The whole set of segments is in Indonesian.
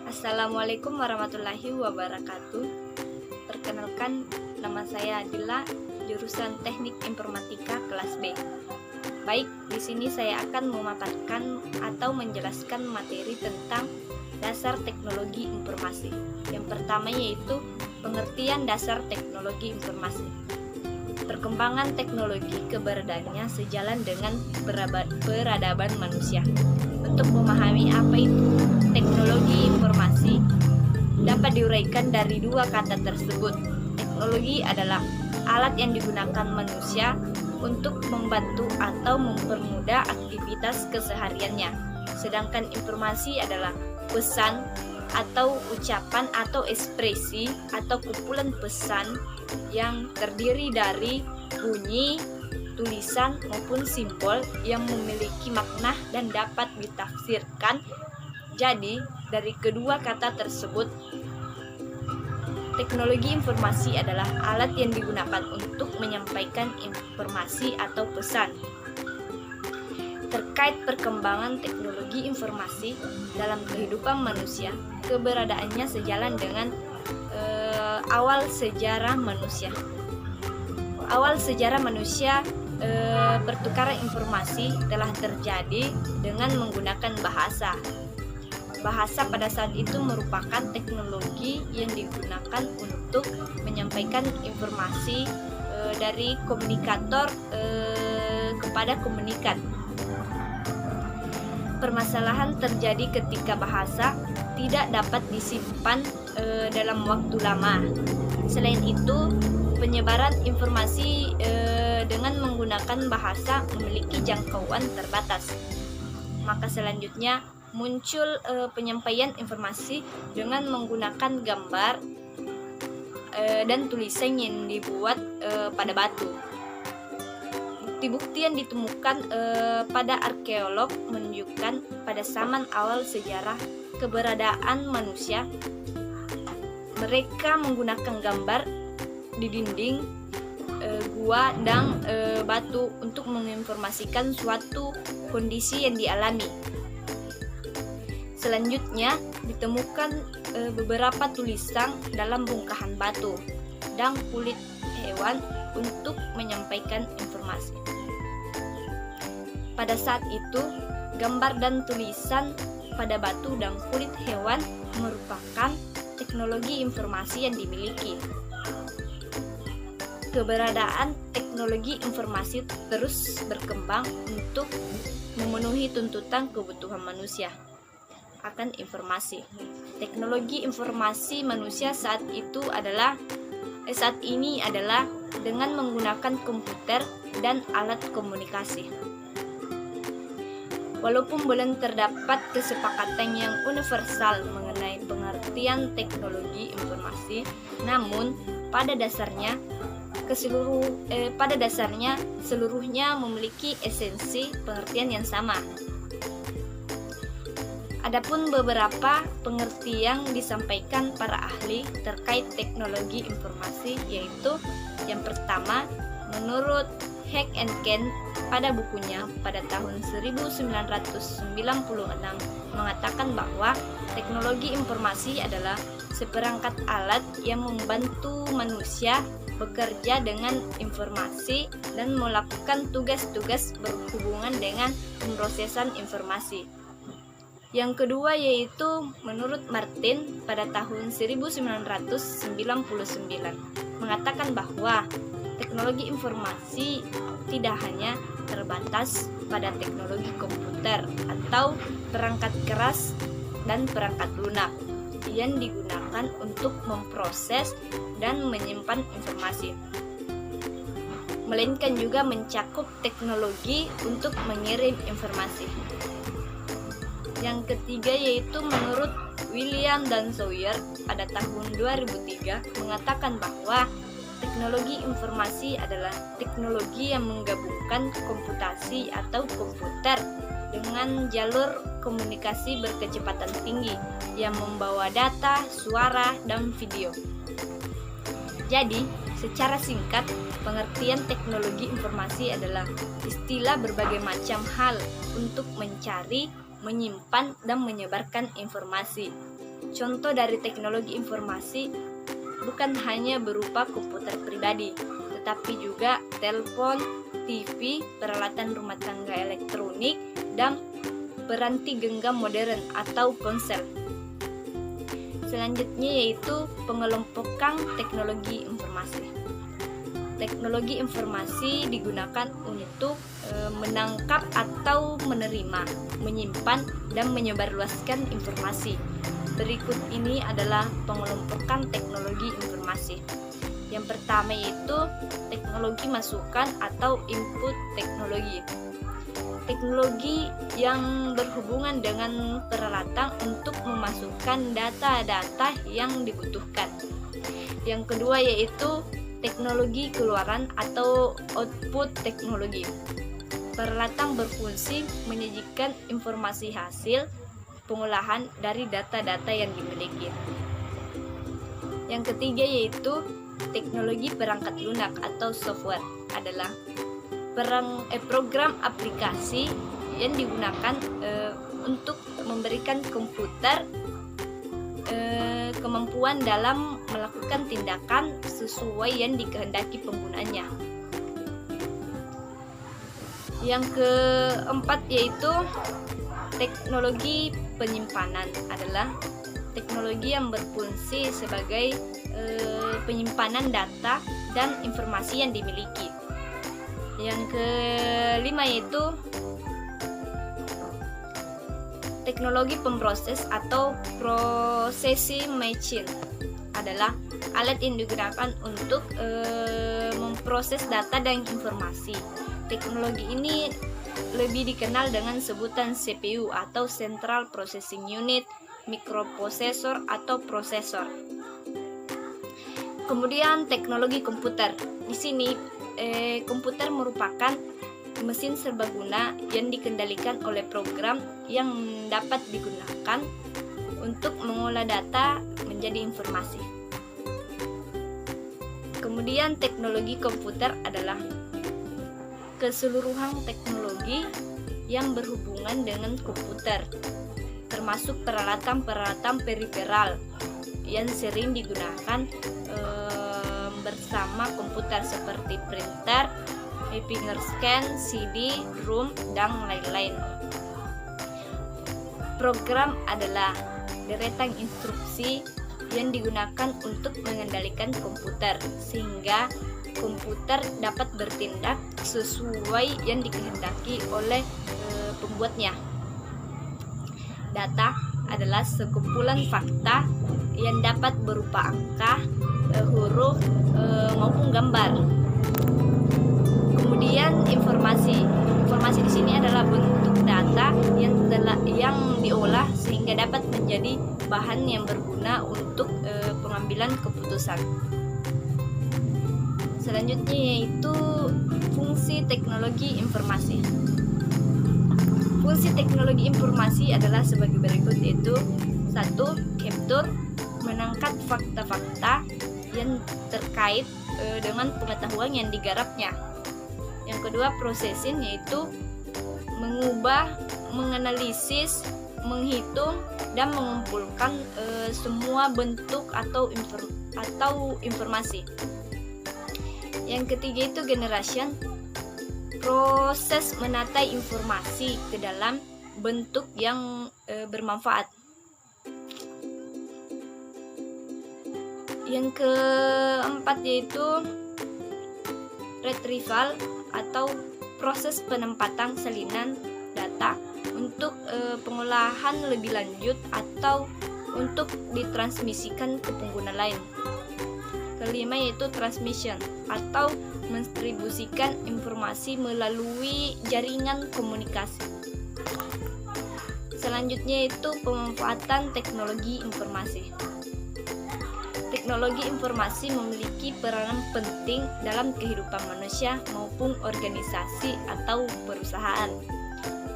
Assalamualaikum warahmatullahi wabarakatuh. Perkenalkan, nama saya Adila, jurusan Teknik Informatika kelas B. Baik, di sini saya akan memaparkan atau menjelaskan materi tentang dasar teknologi informasi. Yang pertama yaitu pengertian dasar teknologi informasi. Perkembangan teknologi keberadaannya sejalan dengan peradaban manusia. Untuk memahami apa itu teknologi informasi, dapat diuraikan dari dua kata tersebut. Teknologi adalah alat yang digunakan manusia untuk membantu atau mempermudah aktivitas kesehariannya. Sedangkan informasi adalah pesan atau ucapan atau ekspresi atau kumpulan pesan yang terdiri dari bunyi, tulisan maupun simbol yang memiliki makna dan dapat ditafsirkan. Jadi, dari kedua kata tersebut, teknologi informasi adalah alat yang digunakan untuk menyampaikan informasi atau pesan. Terkait perkembangan teknologi informasi dalam kehidupan manusia, keberadaannya sejalan dengan awal sejarah manusia. Awal sejarah manusia, pertukaran informasi telah terjadi dengan menggunakan bahasa. Bahasa pada saat itu merupakan teknologi yang digunakan untuk menyampaikan informasi dari komunikator kepada komunikan. Permasalahan terjadi ketika bahasa tidak dapat disimpan dalam waktu lama. Selain itu, penyebaran informasi dengan menggunakan bahasa memiliki jangkauan terbatas. Maka selanjutnya muncul penyampaian informasi dengan menggunakan gambar dan tulisan yang dibuat pada batu. Bukti-bukti yang ditemukan pada arkeolog menunjukkan pada zaman awal sejarah keberadaan manusia, mereka menggunakan gambar di dinding gua dan batu untuk menginformasikan suatu kondisi yang dialami. Selanjutnya ditemukan beberapa tulisan dalam bongkahan batu dan kulit hewan untuk menyampaikan informasi. Pada saat itu, gambar dan tulisan pada batu dan kulit hewan merupakan teknologi informasi yang dimiliki. Keberadaan teknologi informasi terus berkembang untuk memenuhi tuntutan kebutuhan manusia akan informasi. Teknologi informasi manusia saat ini adalah dengan menggunakan komputer dan alat komunikasi. Walaupun belum terdapat kesepakatan yang universal mengenai pengertian teknologi informasi, namun pada dasarnya seluruhnya memiliki esensi pengertian yang sama. Adapun beberapa pengertian disampaikan para ahli terkait teknologi informasi, yaitu yang pertama, menurut Heck and Ken pada bukunya pada tahun 1996 mengatakan bahwa teknologi informasi adalah seperangkat alat yang membantu manusia bekerja dengan informasi dan melakukan tugas-tugas berhubungan dengan pemrosesan informasi. Yang kedua yaitu menurut Martin pada tahun 1999 mengatakan bahwa teknologi informasi tidak hanya terbatas pada teknologi komputer atau perangkat keras dan perangkat lunak yang digunakan untuk memproses dan menyimpan informasi, melainkan juga mencakup teknologi untuk mengirim informasi. Yang ketiga yaitu menurut William dan Sawyer pada tahun 2003 mengatakan bahwa teknologi informasi adalah teknologi yang menggabungkan komputasi atau komputer dengan jalur komunikasi berkecepatan tinggi yang membawa data, suara, dan video. Jadi, secara singkat, pengertian teknologi informasi adalah istilah berbagai macam hal untuk mencari, menyimpan, dan menyebarkan informasi. Contoh dari teknologi informasi bukan hanya berupa komputer pribadi, tetapi juga telepon, TV, peralatan rumah tangga elektronik, dan peranti genggam modern atau ponsel. Selanjutnya yaitu pengelompokan teknologi informasi. Teknologi informasi digunakan untuk menangkap atau menerima, menyimpan, dan menyebarluaskan informasi. Berikut ini adalah pengelompokan teknologi informasi. Yang pertama yaitu teknologi masukan atau input teknologi. Teknologi yang berhubungan dengan peralatan untuk memasukkan data-data yang dibutuhkan. Yang kedua yaitu teknologi keluaran atau output teknologi. Peralatan berfungsi menyajikan informasi hasil pengolahan dari data-data yang dimiliki. Yang ketiga yaitu teknologi perangkat lunak atau software adalah program aplikasi yang digunakan untuk memberikan komputer kemampuan dalam melakukan tindakan sesuai yang dikehendaki penggunanya. Yang keempat yaitu teknologi penyimpanan adalah teknologi yang berfungsi sebagai penyimpanan data dan informasi yang dimiliki. Yang kelima yaitu teknologi pemproses atau processing machine adalah alat yang digunakan untuk memproses data dan informasi. Teknologi ini lebih dikenal dengan sebutan CPU atau Central Processing Unit, mikroprosesor atau prosesor. Kemudian teknologi komputer. Di sini komputer merupakan mesin serbaguna yang dikendalikan oleh program yang dapat digunakan untuk mengolah data menjadi informasi. Kemudian teknologi komputer adalah keseluruhan teknologi yang berhubungan dengan komputer, termasuk peralatan-peralatan periferal yang sering digunakan bersama komputer seperti printer, fingerscan, CD, ROM, dan lain-lain. Program adalah deretan instruksi yang digunakan untuk mengendalikan komputer sehingga komputer dapat bertindak sesuai yang dikehendaki oleh pembuatnya. Data adalah sekumpulan fakta yang dapat berupa angka, huruf, maupun gambar. Kemudian informasi di sini adalah bentuk data yang diolah sehingga dapat menjadi bahan yang berguna untuk pengambilan keputusan. Selanjutnya yaitu fungsi teknologi informasi. Fungsi teknologi informasi adalah sebagai berikut, yaitu 1. Capture, menangkap fakta-fakta yang terkait dengan pengetahuan yang digarapnya. Yang kedua, processing, yaitu mengubah, menganalisis, menghitung, dan mengumpulkan semua bentuk atau informasi. Yang ketiga itu generation, proses menata informasi ke dalam bentuk yang bermanfaat. Yang keempat yaitu retrieval atau proses penempatan salinan data untuk pengolahan lebih lanjut atau untuk ditransmisikan ke pengguna lain. Kelima yaitu transmission atau mendistribusikan informasi melalui jaringan komunikasi. Selanjutnya itu pemanfaatan teknologi informasi. Teknologi informasi memiliki peranan penting dalam kehidupan manusia maupun organisasi atau perusahaan.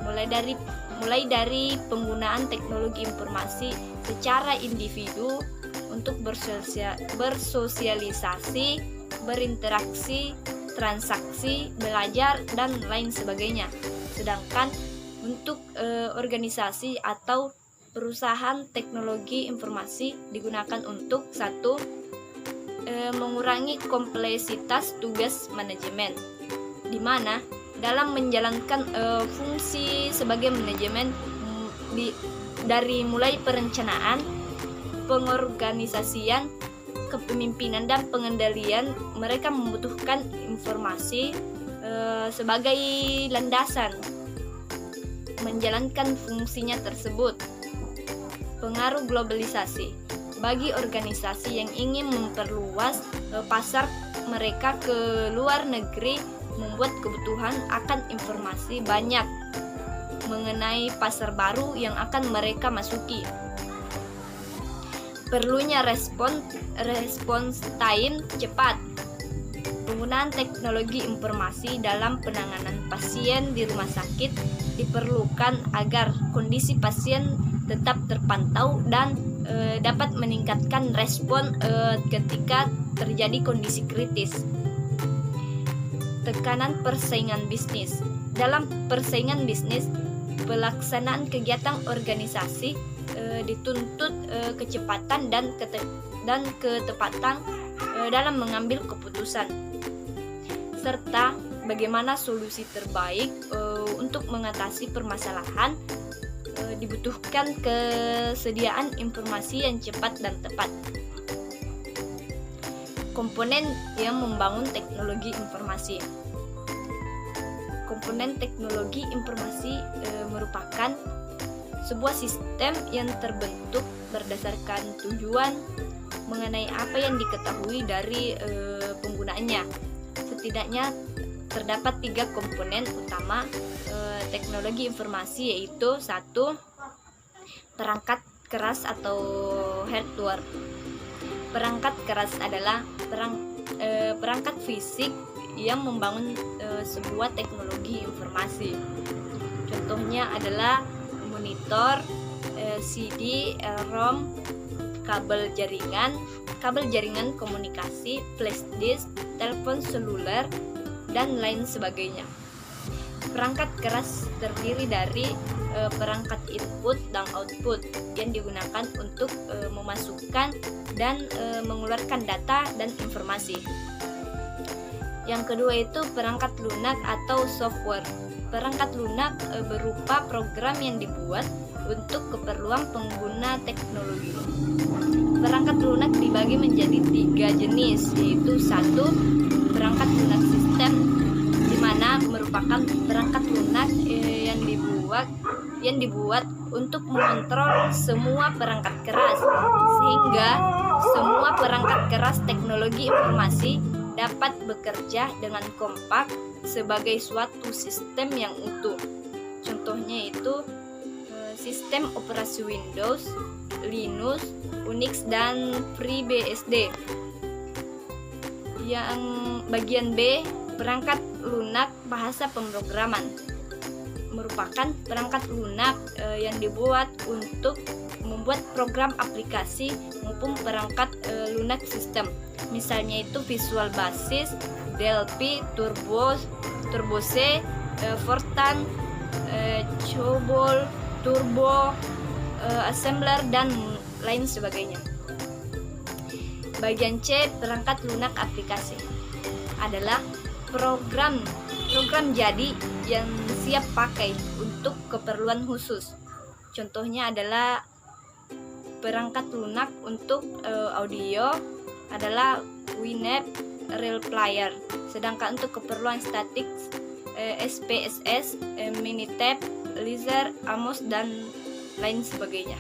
Mulai dari penggunaan teknologi informasi secara individu untuk bersosialisasi, berinteraksi, transaksi, belajar, dan lain sebagainya. Sedangkan untuk organisasi atau perusahaan teknologi informasi digunakan untuk satu, mengurangi kompleksitas tugas manajemen, di mana dalam menjalankan fungsi sebagai manajemen dari mulai perencanaan, pengorganisasian, kepemimpinan dan pengendalian, mereka membutuhkan informasi sebagai landasan menjalankan fungsinya tersebut. Pengaruh globalisasi bagi organisasi yang ingin memperluas pasar mereka ke luar negeri, membuat kebutuhan akan informasi banyak mengenai pasar baru yang akan mereka masuki. Perlunya respons time cepat. Penggunaan teknologi informasi dalam penanganan pasien di rumah sakit diperlukan agar kondisi pasien tetap terpantau dan dapat meningkatkan respon ketika terjadi kondisi kritis. Tekanan persaingan bisnis. Dalam persaingan bisnis, pelaksanaan kegiatan organisasi dituntut kecepatan dan ketepatan dalam mengambil keputusan, serta bagaimana solusi terbaik untuk mengatasi permasalahan. Dibutuhkan kesediaan informasi yang cepat dan tepat. Komponen yang membangun teknologi informasi. Komponen teknologi informasi merupakan sebuah sistem yang terbentuk berdasarkan tujuan mengenai apa yang diketahui dari penggunaannya. Setidaknya terdapat 3 komponen utama teknologi informasi, yaitu 1. Perangkat keras atau hardware. Perangkat keras adalah perangkat fisik yang membangun sebuah teknologi informasi. Contohnya adalah monitor, CD, ROM, kabel jaringan komunikasi, flash disk, telepon seluler, dan lain sebagainya. Perangkat keras terdiri dari perangkat input dan output yang digunakan untuk memasukkan dan mengeluarkan data dan informasi. Yang kedua itu perangkat lunak atau software. Perangkat lunak berupa program yang dibuat untuk keperluan pengguna teknologi. Perangkat lunak dibagi menjadi 3 jenis, yaitu 1. Perangkat lunak sistem, di mana merupakan perangkat lunak yang dibuat untuk mengontrol semua perangkat keras, sehingga semua perangkat keras teknologi informasi dapat bekerja dengan kompak sebagai suatu sistem yang utuh. Contohnya itu sistem operasi Windows, Linux, Unix, dan FreeBSD. Yang bagian B, perangkat lunak bahasa pemrograman, merupakan perangkat lunak yang dibuat untuk membuat program aplikasi maupun perangkat lunak sistem. Misalnya itu Visual Basic, DLP, Turbo C, Fortran, COBOL, Turbo, Assembler, dan lain sebagainya. Bagian C, perangkat lunak aplikasi, adalah program jadi yang siap pakai untuk keperluan khusus. Contohnya adalah perangkat lunak untuk audio adalah Winamp, Real Player. Sedangkan untuk keperluan statik SPSS, Minitab, Laser, Amos, dan lain sebagainya.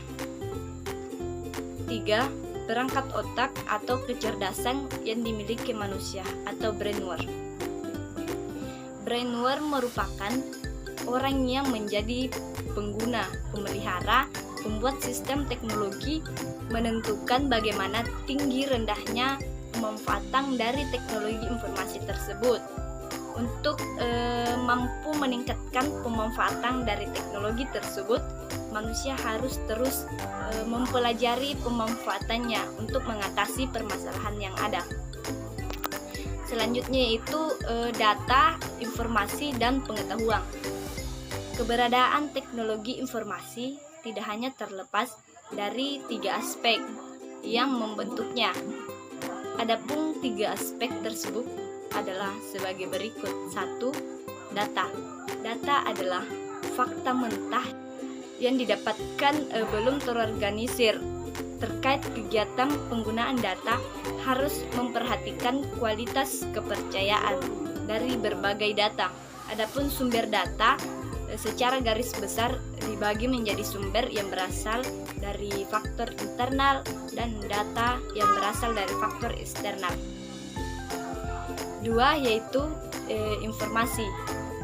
3. Perangkat otak atau kecerdasan yang dimiliki manusia atau brainware. Brainware merupakan orang yang menjadi pengguna, pemelihara, pembuat sistem teknologi, menentukan bagaimana tinggi rendahnya pemanfaatan dari teknologi informasi tersebut. Untuk mampu meningkatkan pemanfaatan dari teknologi tersebut, manusia harus terus mempelajari pemanfaatannya untuk mengatasi permasalahan yang ada. Selanjutnya itu data, informasi, dan pengetahuan. Keberadaan teknologi informasi tidak hanya terlepas dari 3 aspek yang membentuknya. Adapun 3 aspek tersebut adalah sebagai berikut. 1. Data. Data adalah fakta mentah yang didapatkan belum terorganisir. Terkait kegiatan penggunaan data harus memperhatikan kualitas kepercayaan dari berbagai data. Adapun sumber data secara garis besar dibagi menjadi sumber yang berasal dari faktor internal dan data yang berasal dari faktor eksternal. 2 yaitu informasi.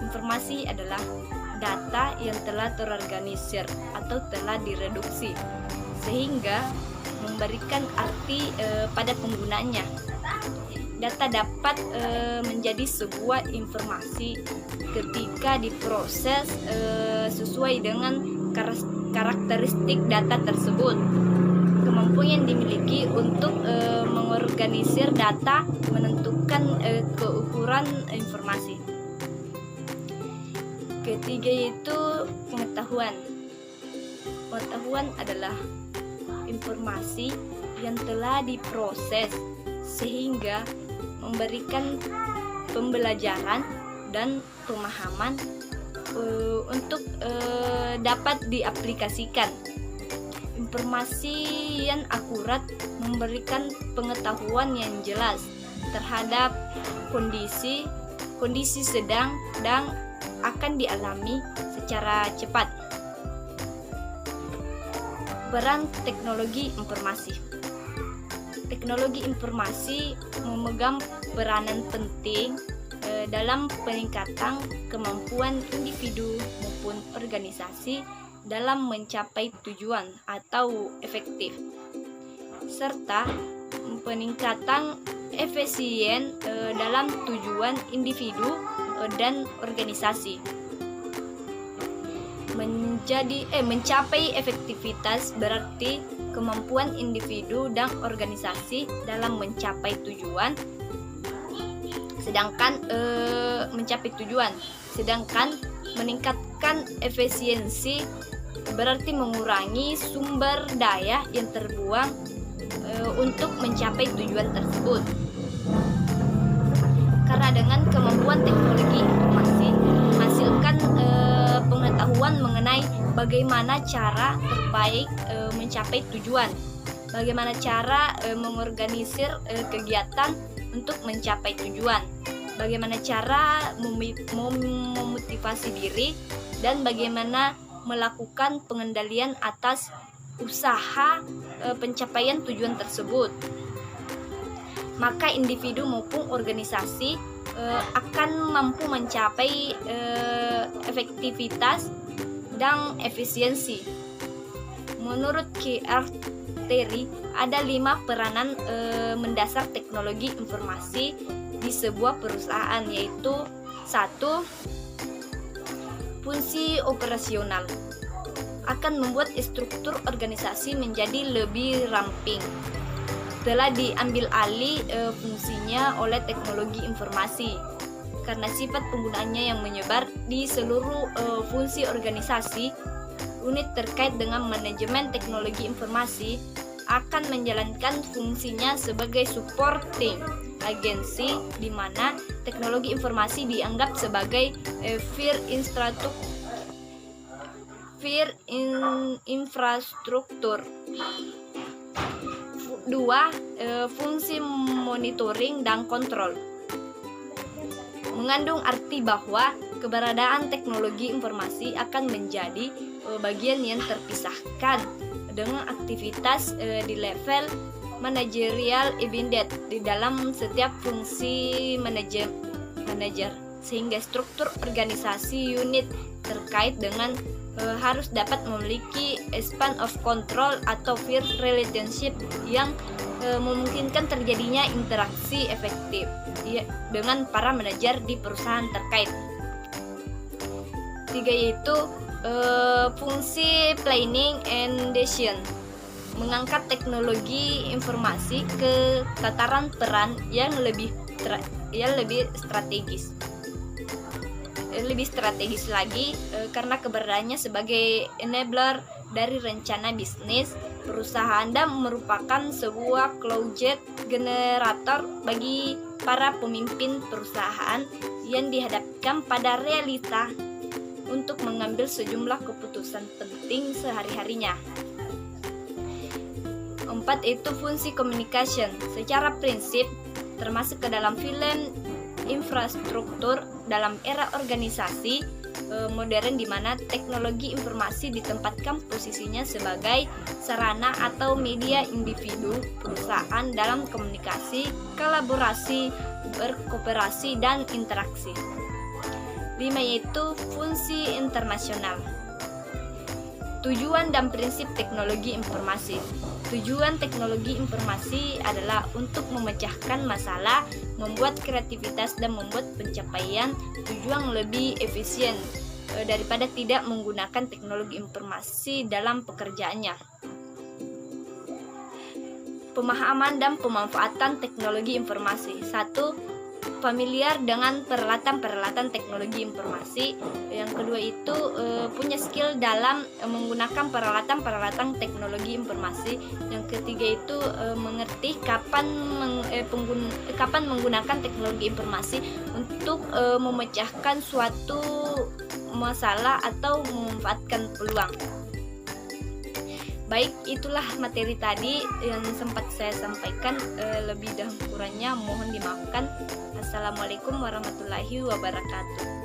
Informasi adalah data yang telah terorganisir atau telah direduksi sehingga memberikan arti pada penggunaannya. Data dapat menjadi sebuah informasi ketika diproses sesuai dengan karakteristik data tersebut. Kemampuan yang dimiliki untuk mengorganisir data menentukan keukuran informasi. Ketiga yaitu pengetahuan. Pengetahuan adalah informasi yang telah diproses sehingga memberikan pembelajaran dan pemahaman untuk dapat diaplikasikan. Informasi yang akurat memberikan pengetahuan yang jelas terhadap kondisi sedang dan akan dialami secara cepat. Peran teknologi informasi. Teknologi informasi memegang peranan penting dalam peningkatan kemampuan individu maupun organisasi dalam mencapai tujuan atau efektif, serta peningkatan efisien dalam tujuan individu dan organisasi. Mencapai efektivitas berarti kemampuan individu dan organisasi dalam mencapai tujuan, sedangkan meningkatkan efisiensi berarti mengurangi sumber daya yang terbuang untuk mencapai tujuan tersebut. Karena dengan kemampuan teknologi informasi menghasilkan pengetahuan mengenai bagaimana cara terbaik mencapai tujuan, bagaimana cara mengorganisir kegiatan untuk mencapai tujuan, bagaimana cara memotivasi diri, dan bagaimana melakukan pengendalian atas usaha pencapaian tujuan tersebut. Maka individu maupun organisasi akan mampu mencapai efektivitas dan efisiensi. Menurut K.R. Terry, ada 5 peranan mendasar teknologi informasi di sebuah perusahaan, yaitu 1. Fungsi operasional akan membuat struktur organisasi menjadi lebih ramping. Telah diambil alih fungsinya oleh teknologi informasi karena sifat penggunaannya yang menyebar di seluruh fungsi organisasi. Unit terkait dengan manajemen teknologi informasi akan menjalankan fungsinya sebagai supporting agency, di mana teknologi informasi dianggap sebagai infrastruktur. 2. Fungsi monitoring dan kontrol mengandung arti bahwa keberadaan teknologi informasi akan menjadi bagian yang terpisahkan dengan aktivitas di level manajerial embedded di dalam setiap fungsi manajer, sehingga struktur organisasi unit terkait dengan harus dapat memiliki span of control atau peer relationship yang memungkinkan terjadinya interaksi efektif dengan para manajer di perusahaan terkait. 3 yaitu fungsi planning and decision mengangkat teknologi informasi ke tataran peran yang lebih strategis lagi karena keberadaannya sebagai enabler dari rencana bisnis, perusahaan Anda merupakan sebuah closet generator bagi para pemimpin perusahaan yang dihadapkan pada realita untuk mengambil sejumlah keputusan penting sehari-harinya. 4 itu fungsi communication. Secara prinsip, termasuk ke dalam film infrastruktur dalam era organisasi modern di mana teknologi informasi ditempatkan posisinya sebagai sarana atau media individu perusahaan dalam komunikasi, kolaborasi, berkooperasi, dan interaksi. 5 yaitu fungsi internasional. Tujuan dan prinsip teknologi informasi. Tujuan teknologi informasi adalah untuk memecahkan masalah, membuat kreativitas, dan membuat pencapaian tujuan lebih efisien daripada tidak menggunakan teknologi informasi dalam pekerjaannya. Pemahaman dan pemanfaatan teknologi informasi. 1. Familiar dengan peralatan-peralatan teknologi informasi. Yang kedua itu punya skill dalam menggunakan peralatan-peralatan teknologi informasi. Yang ketiga itu mengerti kapan menggunakan teknologi informasi untuk memecahkan suatu masalah atau memanfaatkan peluang. Baik, itulah materi tadi yang sempat saya sampaikan. Lebih dan kurangnya mohon dimaafkan. Assalamualaikum warahmatullahi wabarakatuh.